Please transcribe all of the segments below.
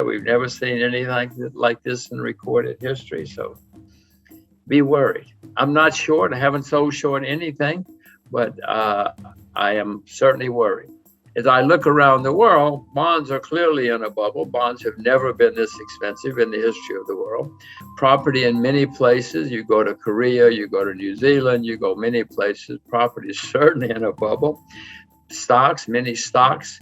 We've never seen anything like this in recorded history. So be worried. I'm not short. I haven't sold short anything, but I am certainly worried. As I look around the world, bonds are clearly in a bubble. Bonds have never been this expensive in the history of the world. Property in many places, you go to Korea, you go to New Zealand, you go many places, property is certainly in a bubble. Stocks, many stocks.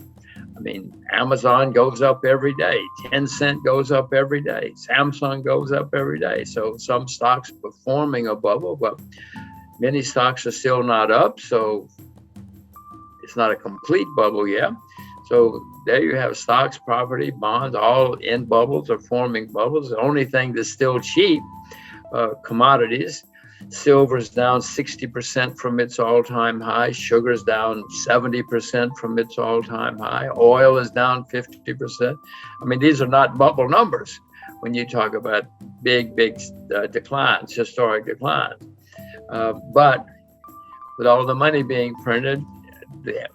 I mean, Amazon goes up every day. Tencent goes up every day. Samsung goes up every day. So some stocks performing a bubble, but many stocks are still not up. So it's not a complete bubble yet. So there you have stocks, property, bonds, all in bubbles or forming bubbles. The only thing that's still cheap, commodities. Silver's down 60% from its all-time high. Sugar's down 70% from its all-time high. Oil is down 50%. I mean, these are not bubble numbers when you talk about big declines, historic declines. But with all the money being printed,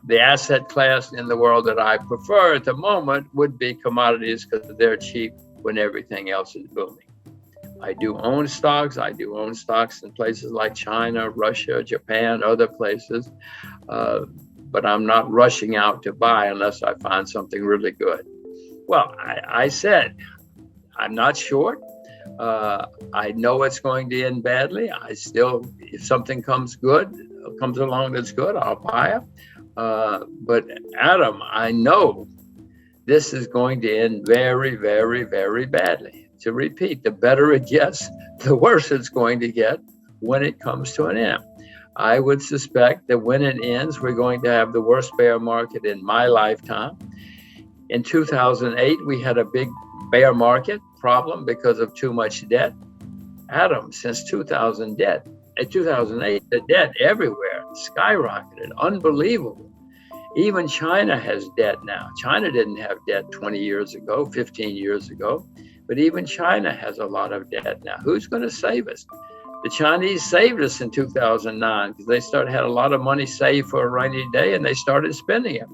the asset class in the world that I prefer at the moment would be commodities because they're cheap when everything else is booming. I do own stocks. I do own stocks in places like China, Russia, Japan, other places. But I'm not rushing out to buy unless I find something really good. Well, I said, I'm not short. I know it's going to end badly. If something comes along that's good, I'll buy it. But Adam, I know this is going to end very, very, very badly. To repeat, the better it gets, the worse it's going to get when it comes to an end. I would suspect that when it ends, we're going to have the worst bear market in my lifetime. In 2008, we had a big bear market problem because of too much debt. Adam, since 2008, the debt everywhere skyrocketed, unbelievable. Even China has debt now. China didn't have debt 20 years ago, 15 years ago. But even China has a lot of debt now. Who's going to save us? The Chinese saved us in 2009 because they had a lot of money saved for a rainy day and they started spending it.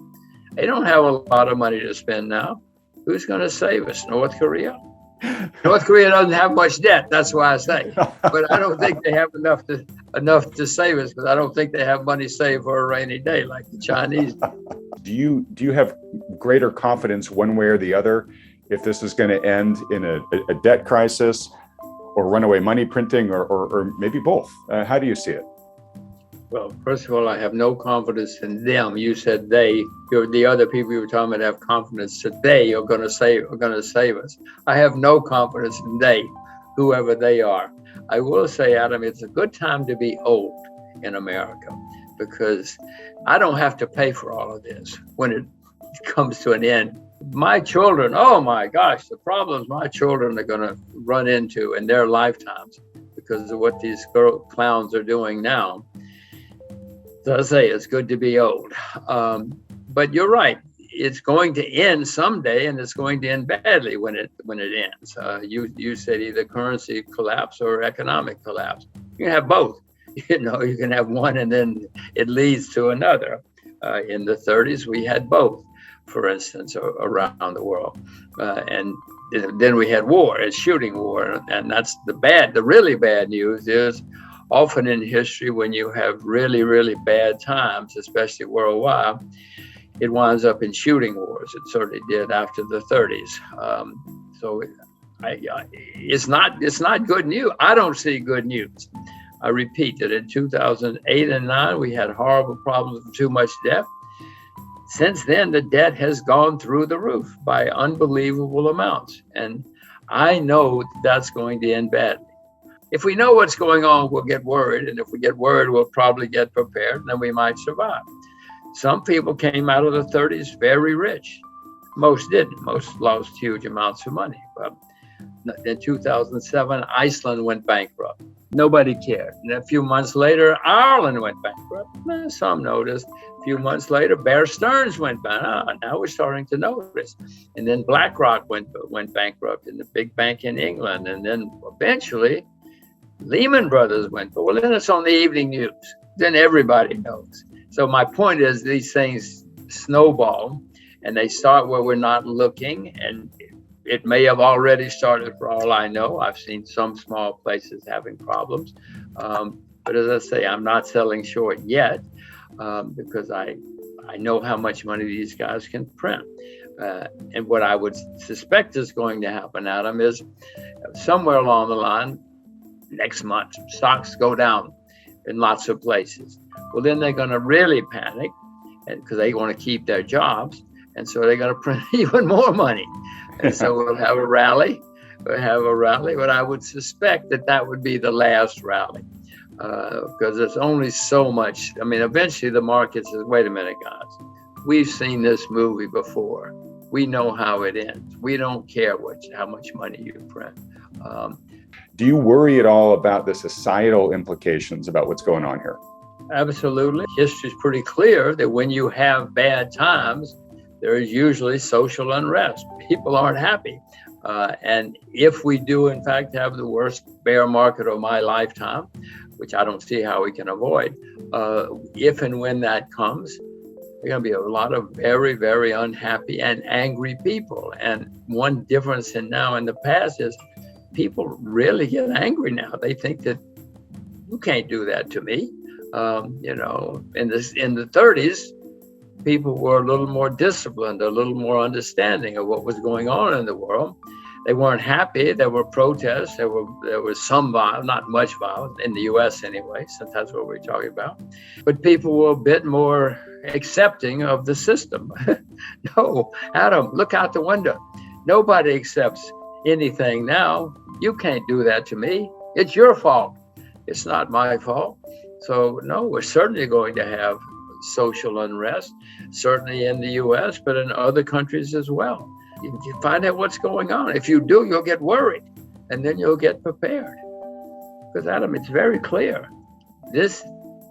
They don't have a lot of money to spend now. Who's going to save us? North Korea? North Korea doesn't have much debt. That's why I say. But I don't think they have enough to save us because I don't think they have money saved for a rainy day like the Chinese do. Do you have greater confidence one way or the other if this is going to end in a debt crisis or runaway money printing or maybe both? How do you see it? Well, first of all, I have no confidence in them. You said they. The other people you were talking about have confidence that they are going to save us. I have no confidence in they, whoever they are. I will say, Adam, it's a good time to be old in America because I don't have to pay for all of this when it comes to an end. My children, oh my gosh, the problems my children are going to run into in their lifetimes because of what these clowns are doing now. So I say it's good to be old. But you're right. It's going to end someday, and it's going to end badly when it ends. You said either currency collapse or economic collapse. You can have both. You can have one, and then it leads to another. In the 30s, we had both, for instance, around the world, and then we had war, a shooting war, and that's the really bad news is often in history when you have really, really bad times, especially worldwide, it winds up in shooting wars. It certainly did after the 30s. So it's not good news. I don't see good news. I repeat that in 2008 and 9, we had horrible problems with too much debt. Since then, the debt has gone through the roof by unbelievable amounts. And I know that's going to end badly. If we know what's going on, we'll get worried. And if we get worried, we'll probably get prepared, and then we might survive. Some people came out of the 30s very rich. Most didn't. Most lost huge amounts of money. But in 2007, Iceland went bankrupt. Nobody cared. And a few months later, Ireland went bankrupt. Some noticed. A few months later, Bear Stearns went bankrupt. Now we're starting to notice. And then BlackRock went bankrupt in the big bank in England. And then eventually, Lehman Brothers went. Well, then it's on the evening news. Then everybody knows. So my point is these things snowball and they start where we're not looking. And It may have already started for all I know. I've seen some small places having problems. But as I say, I'm not selling short yet because I know how much money these guys can print. And what I would suspect is going to happen, Adam, is somewhere along the line, next month, stocks go down in lots of places. Well, then they're going to really panic because they want to keep their jobs. And so they're going to print even more money. And so we'll have a rally. But I would suspect that would be the last rally because there's only so much. I mean, eventually the market says, wait a minute, guys, we've seen this movie before. We know how it ends. We don't care how much money you print. Do you worry at all about the societal implications about what's going on here? Absolutely. History is pretty clear that when you have bad times, there is usually social unrest. People aren't happy. And if we do, in fact, have the worst bear market of my lifetime, which I don't see how we can avoid, if and when that comes, there are going to be a lot of very, very unhappy and angry people. And one difference in now and the past is people really get angry now. They think that you can't do that to me. In the 30s, people were a little more disciplined, a little more understanding of what was going on in the world. They weren't happy. There were protests. There was some violence, not much violence in the U.S. anyway, since that's what we're talking about. But people were a bit more accepting of the system. No, Adam, look out the window. Nobody accepts anything now. You can't do that to me. It's your fault. It's not my fault. So no, we're certainly going to have social unrest, certainly in the U.S., but in other countries as well. You find out what's going on. If you do, you'll get worried, and then you'll get prepared. Because, Adam, it's very clear. This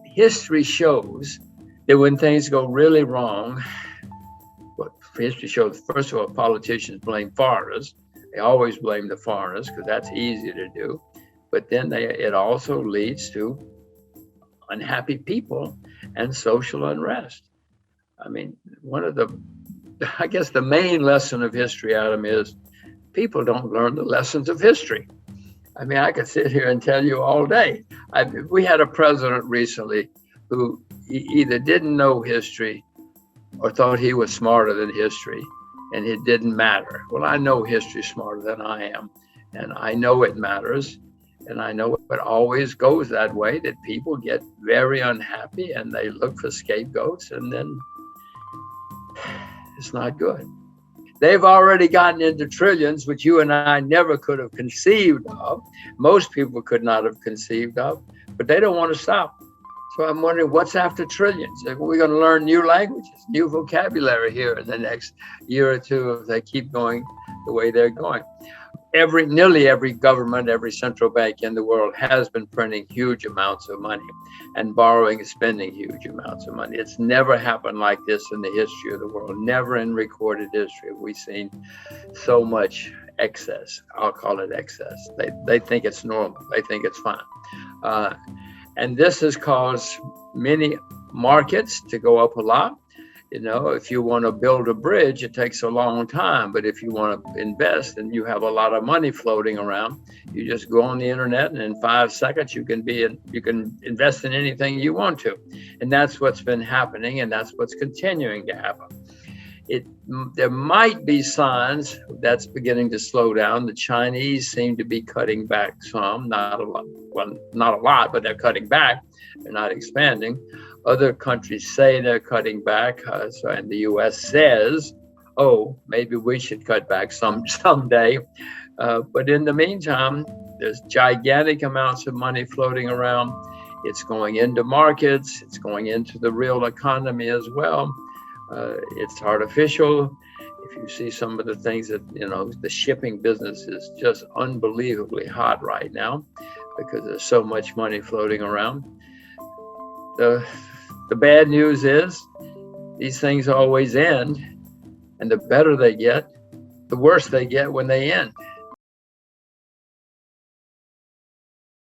history shows that when things go really wrong, what history shows, first of all, politicians blame foreigners. They always blame the foreigners because that's easy to do. But then it also leads to unhappy people and social unrest. I mean, I guess the main lesson of history, Adam, is people don't learn the lessons of history. I mean, I could sit here and tell you all day. We had a president recently who either didn't know history or thought he was smarter than history, and it didn't matter. Well, I know history smarter than I am, and I know it matters. And I know it always goes that way, that people get very unhappy and they look for scapegoats, and then it's not good. They've already gotten into trillions, which you and I never could have conceived of. Most people could not have conceived of, but they don't want to stop. So I'm wondering what's after trillions. We're going to learn new languages, new vocabulary here in the next year or two if they keep going the way they're going. Nearly every government, every central bank in the world has been printing huge amounts of money and borrowing and spending huge amounts of money. It's never happened like this in the history of the world. Never in recorded history have we seen so much excess. I'll call it excess. They think it's normal. They think it's fine. And this has caused many markets to go up a lot. You know, if you want to build a bridge, it takes a long time. But if you want to invest and you have a lot of money floating around, you just go on the internet and in 5 seconds you can invest in anything you want to. And that's what's been happening, and that's what's continuing to happen. There might be signs that's beginning to slow down. The Chinese seem to be cutting back some, not a lot. Well, not a lot, but they're cutting back. They're not expanding. Other countries say they're cutting back, and the U.S. says, "Oh, maybe we should cut back someday." But in the meantime, there's gigantic amounts of money floating around. It's going into markets. It's going into the real economy as well. It's artificial. If you see some of the things that, the shipping business is just unbelievably hot right now because there's so much money floating around. The bad news is these things always end, and the better they get, the worse they get when they end.